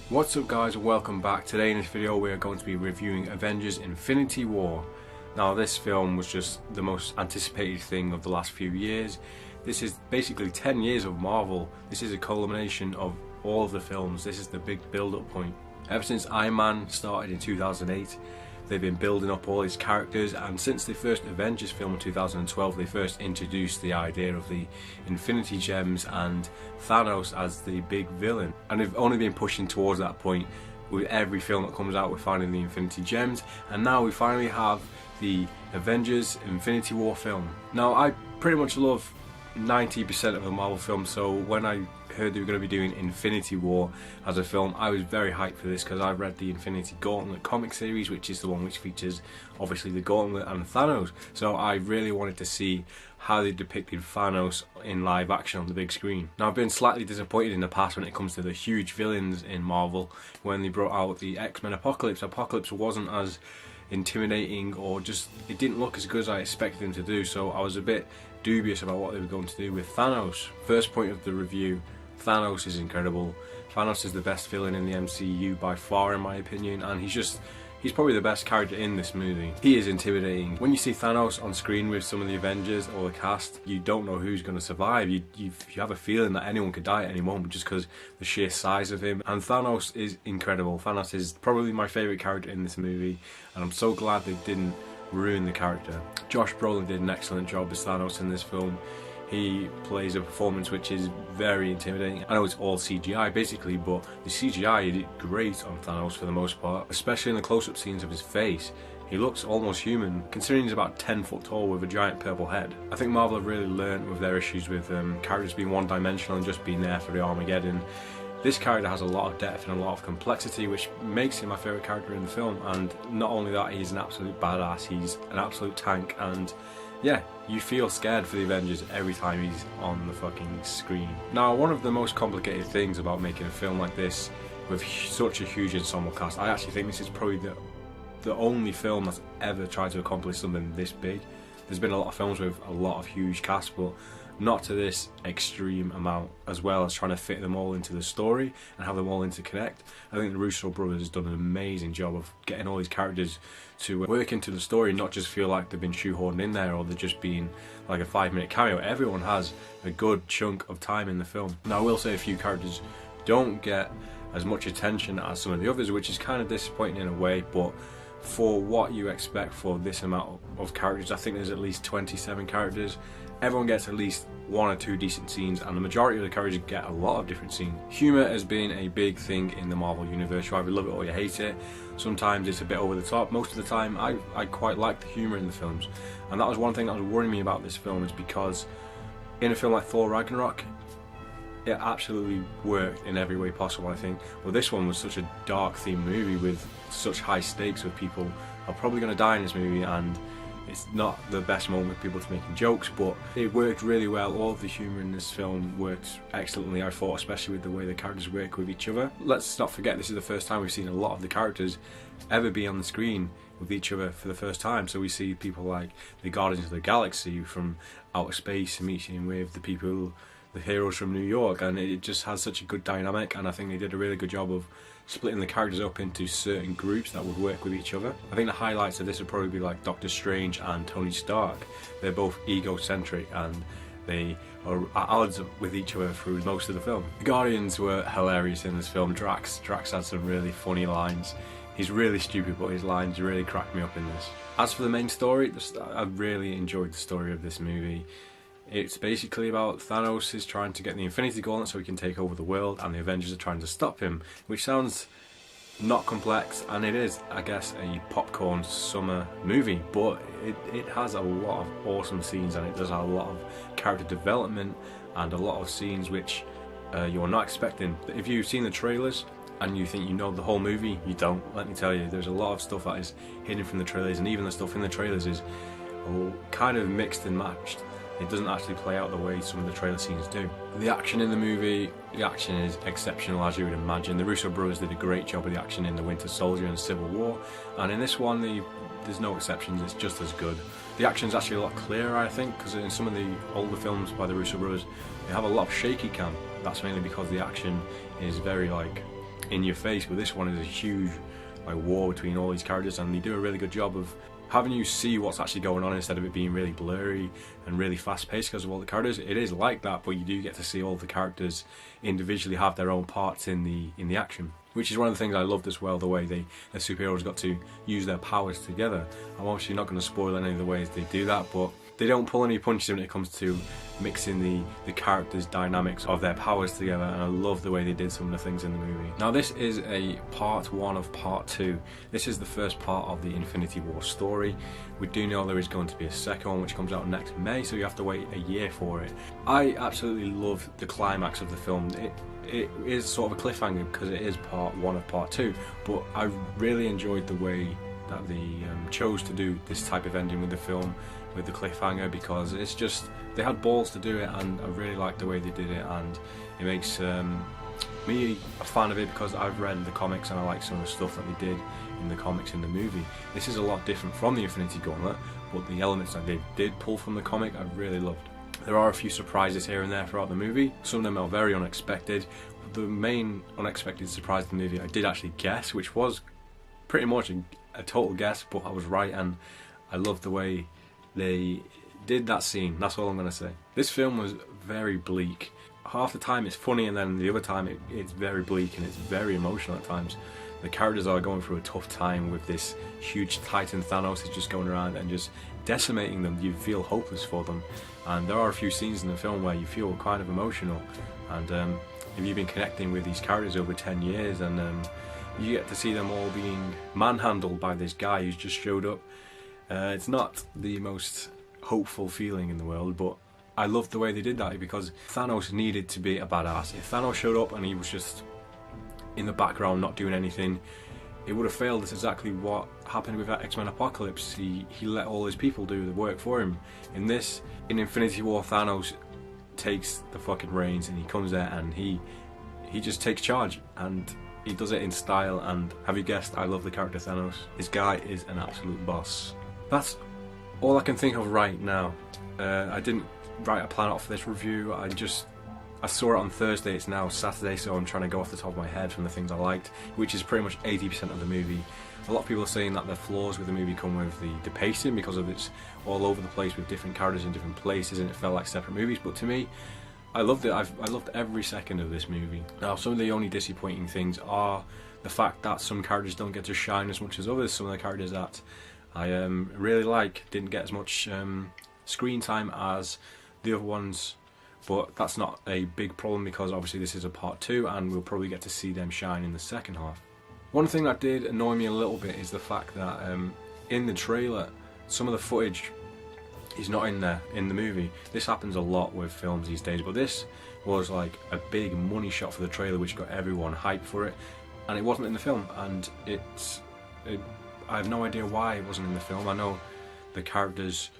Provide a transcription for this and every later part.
What's up guys, and welcome back. Today in this video we are going to be reviewing Avengers Infinity War. Now this film was just the most anticipated thing of the last few years. This is basically 10 years of Marvel. This is a culmination of all of the films. This is the big build-up point. Ever since Iron Man started in 2008, they've been building up all these characters, and since the first Avengers film in 2012 they first introduced the idea of the Infinity Gems and Thanos as the big villain. And they've only been pushing towards that point. With every film that comes out we're finding the Infinity Gems, and now we finally have the Avengers Infinity War film. Now I pretty much love 90% of the Marvel films, so when I heard they were going to be doing Infinity War as a film, I was very hyped for this because I read the Infinity Gauntlet comic series, which is the one which features obviously the Gauntlet and Thanos. So I really wanted to see how they depicted Thanos in live action on the big screen. Now I've been slightly disappointed in the past when it comes to the huge villains in Marvel. When they brought out the X-Men Apocalypse wasn't as intimidating, or just it didn't look as good as I expected them to do, so I was a bit dubious about what they were going to do with Thanos. First point of the review, Thanos is incredible. Thanos is the best villain in the MCU by far in my opinion, and he's probably the best character in this movie. He is intimidating. When you see Thanos on screen with some of the Avengers or the cast, you don't know who's going to survive. You have a feeling that anyone could die at any moment just because the sheer size of him. And Thanos is incredible. Thanos is probably my favourite character in this movie, and I'm so glad they didn't ruin the character. Josh Brolin did an excellent job as Thanos in this film. He plays a performance which is very intimidating. I know it's all CGI basically, but the CGI did great on Thanos for the most part, especially in the close-up scenes of his face. He looks almost human, considering he's about 10 foot tall with a giant purple head. I think Marvel have really learned with their issues with characters being one-dimensional and just being there for the Armageddon. This character has a lot of depth and a lot of complexity, which makes him my favourite character in the film. And not only that, he's an absolute badass, he's an absolute tank, and yeah, you feel scared for the Avengers every time he's on the fucking screen. Now, one of the most complicated things about making a film like this with such a huge ensemble cast, I actually think this is probably the only film that's ever tried to accomplish something this big. There's been a lot of films with a lot of huge casts, but not to this extreme amount, as well as trying to fit them all into the story and have them all interconnect. I think the Russo brothers has done an amazing job of getting all these characters to work into the story, not just feel like they've been shoehorned in there or they're just being like a 5-minute cameo. Everyone has a good chunk of time in the film. Now I will say a few characters don't get as much attention as some of the others, which is kind of disappointing in a way, but for what you expect for this amount of characters, I think there's at least 27 characters. Everyone gets at least 1 or 2 decent scenes, and the majority of the characters get a lot of different scenes. Humour has been a big thing in the Marvel universe. You either love it or you hate it. Sometimes it's a bit over the top. Most of the time I quite like the humour in the films, and that was one thing that was worrying me about this film, is because in a film like Thor Ragnarok, it absolutely worked in every way possible, I think. Well, this one was such a dark themed movie with such high stakes, with people are probably going to die in this movie, and it's not the best moment with people to making jokes, but it worked really well. All of the humour in this film worked excellently, I thought, especially with the way the characters work with each other. Let's not forget, this is the first time we've seen a lot of the characters ever be on the screen with each other for the first time. So we see people like the Guardians of the Galaxy from outer space meeting with the heroes from New York, and it just has such a good dynamic, and I think they did a really good job of splitting the characters up into certain groups that would work with each other. I think the highlights of this would probably be like Doctor Strange and Tony Stark. They're both egocentric and they are at odds with each other through most of the film. The Guardians were hilarious in this film. Drax had some really funny lines. He's really stupid, but his lines really cracked me up in this. As for the main story, I really enjoyed the story of this movie. It's basically about Thanos is trying to get the Infinity Gauntlet so he can take over the world, and the Avengers are trying to stop him, which sounds not complex, and it is, I guess, a popcorn summer movie, but it has a lot of awesome scenes, and it does have a lot of character development and a lot of scenes which you're not expecting. If you've seen the trailers and you think you know the whole movie, you don't. Let me tell you, there's a lot of stuff that is hidden from the trailers, and even the stuff in the trailers is kind of mixed and matched. It doesn't actually play out the way some of the trailer scenes do. The action in the movie, the action is exceptional, as you would imagine. The Russo brothers did a great job of the action in The Winter Soldier and Civil War, and in this one there's no exceptions, it's just as good. The action's actually a lot clearer, I think, because in some of the older films by the Russo brothers, they have a lot of shaky cam. That's mainly because the action is very in your face, but this one is a huge like war between all these characters, and they do a really good job of having you see what's actually going on instead of it being really blurry and really fast paced because of all the characters. It is like that, but you do get to see all the characters individually have their own parts in the action, which is one of the things I loved as well, the way the superheroes got to use their powers together. I'm obviously not going to spoil any of the ways they do that, but they don't pull any punches when it comes to mixing the characters' dynamics of their powers together, and I love the way they did some of the things in the movie. Now this is a part 1 of part 2. This is the first part of the Infinity War story. We do know there is going to be a second one which comes out next May, so you have to wait a year for it. I absolutely love the climax of the film. It is sort of a cliffhanger because it is part 1 of part 2, but I really enjoyed the way that they chose to do this type of ending with the film, with the cliffhanger, because it's just, they had balls to do it, and I really like the way they did it, and it makes me a fan of it because I've read the comics and I like some of the stuff that they did in the comics in the movie. This is a lot different from the Infinity Gauntlet, but the elements that they did pull from the comic I really loved. There are a few surprises here and there throughout the movie. Some of them are very unexpected. The main unexpected surprise in the movie I did actually guess, which was pretty much a total guess, but I was right, and I loved the way they did that scene. That's all I'm going to say. This film was very bleak. Half the time it's funny, and then the other time it's very bleak and it's very emotional at times. The characters are going through a tough time with this huge titan Thanos is just going around and just decimating them. You feel hopeless for them, and there are a few scenes in the film where you feel kind of emotional, and if you've been connecting with these characters over 10 years and you get to see them all being manhandled by this guy who's just showed up. It's not the most hopeful feeling in the world, but I loved the way they did that, because Thanos needed to be a badass. If Thanos showed up and he was just in the background not doing anything, it would have failed. That's exactly what happened with that X-Men Apocalypse. He let all his people do the work for him. In Infinity War, Thanos takes the fucking reins and he comes there and he just takes charge, and he does it in style. And have you guessed, I love the character Thanos. This guy is an absolute boss. That's all I can think of right now. I didn't write a plan out for this review. I saw it on Thursday, it's now Saturday, so I'm trying to go off the top of my head from the things I liked, which is pretty much 80% of the movie. A lot of people are saying that the flaws with the movie come with the pacing, because of it's all over the place with different characters in different places and it felt like separate movies, but to me, I loved it. I loved every second of this movie. Now, some of the only disappointing things are the fact that some characters don't get to shine as much as others. Some of the characters that I really didn't get as much screen time as the other ones, but that's not a big problem because obviously this is a part 2 and we'll probably get to see them shine in the second half. One thing that did annoy me a little bit is the fact that in the trailer some of the footage is not in there in the movie. This happens a lot with films these days, but this was like a big money shot for the trailer which got everyone hyped for it, and it wasn't in the film, and I have no idea why it wasn't in the film. I know the characters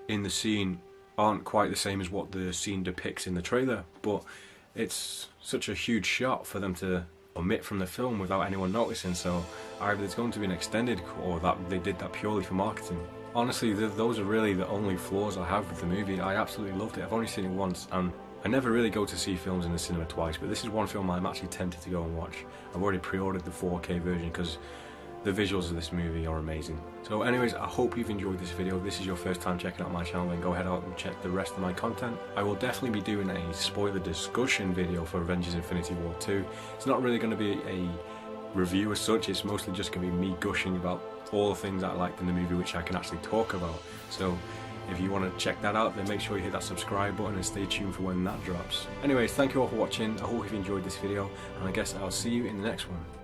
in the scene aren't quite the same as what the scene depicts in the trailer, but it's such a huge shot for them to omit from the film without anyone noticing, so either there's going to be an extended cut or that they did that purely for marketing. Honestly, those are really the only flaws I have with the movie. I absolutely loved it. I've only seen it once, and I never really go to see films in the cinema twice, but this is one film I'm actually tempted to go and watch. I've already pre-ordered the 4K version because the visuals of this movie are amazing. So anyways, I hope you've enjoyed this video. If this is your first time checking out my channel, then go ahead out and check the rest of my content. I will definitely be doing a spoiler discussion video for Avengers Infinity War 2. It's not really going to be a review as such, it's mostly just going to be me gushing about all the things that I liked in the movie which I can actually talk about. So if you want to check that out, then make sure you hit that subscribe button and stay tuned for when that drops. Anyways, thank you all for watching. I hope you've enjoyed this video, and I guess I'll see you in the next one.